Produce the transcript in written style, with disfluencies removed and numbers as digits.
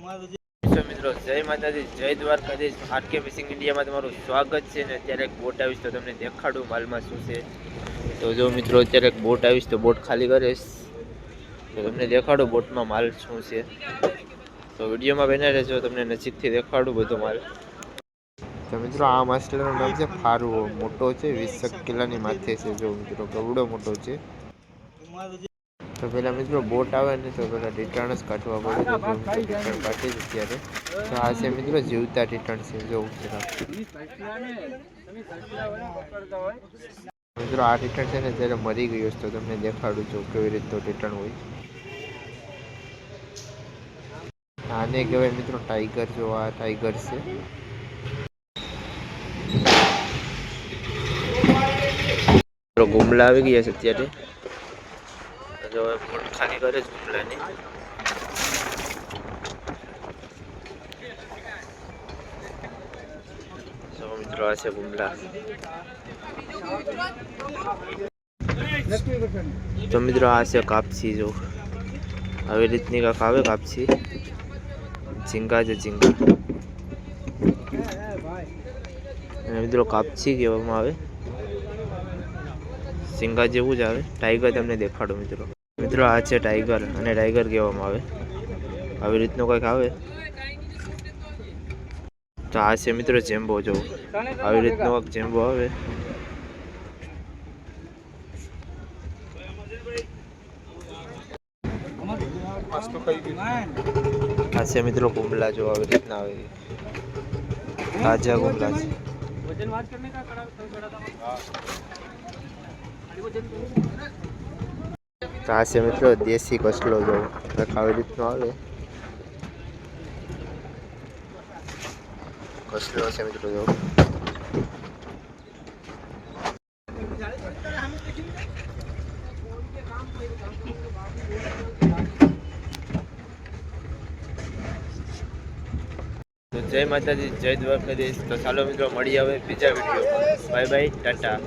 મિત્રો જય માતાજી, જય દ્વારકાધીશ. આરકે ફિશિંગ ઇન્ડિયામાં તમારું સ્વાગત છે. ને અત્યારે એક બોટ આવીશ તો તમને દેખાડું માલમાં શું છે. તો જો મિત્રો અત્યારે એક બોટ આવીશ તો બોટ ખાલી કરીશ તો તમને દેખાડું બોટમાં માલ શું છે. તો વિડીયોમાં બન્યા રહેજો, તમને નજીકથી દેખાડું બધો માલ. તો મિત્રો આ માછલીનું નામ છે ફારુઓ. મોટો છે, 20 કિલોની માથે છે. જો મિત્રો ગવડો મોટો છે. તો પેલા મિત્રો બોટ આવે ને તો પેલા ટીટાણ જ કાઢવા પડે. તો ટીટાણ કાઢી જ અત્યારે. તો આ છે મિત્રો જીવતા ટીટાણ છે. જો મિત્રો આ ટીટાણ છે ને ત્યારે મરી ગયું તો તમને દેખાડું છું કેવી રીતનું ટીટાણ હોય. આને કહેવાય મિત્રો ટાઈગર. જો આ ટાઈગર છે. ગુમલા આવી ગયા છે અત્યારે. જો બોટ ખાલી કરે છે ગુમલાની. જો મિત્રો આ છે ગુમલા. તો મિત્રો આ છે કાપસી. જો આવી રીતની કાંક આવે કાપસી. ઝીંગા છે ઝીંગા. અને મિત્રો કાપસી કહેવામાં આવે. ઝીંગા જેવું જ આવે. ટાઈગર તમને દેખાડો મિત્રો. મિત્રો આ છે ટાઈગર અને ટાઈગર કહેવામાં આવે. આવી રીતનું કંઈક આવે. તો આ છે મિત્રો જેમ્બો. જો આવી રીતનો કંઈક જેમ્બો આવે. આ છે મિત્રો ગુમલા. જો આવી રીતના આવે. તાજા ગુમલા છે. તો આ છે મિત્રો દેશી કસલો. જો આવી રીતનો આવે કસલો છે મિત્રો. જો જય માતાજી, જય દ્વારકાધીશ. તો ચાલો મિત્રો મળી આવે બીજા વિડીયોમાં. Bye bye, Tata.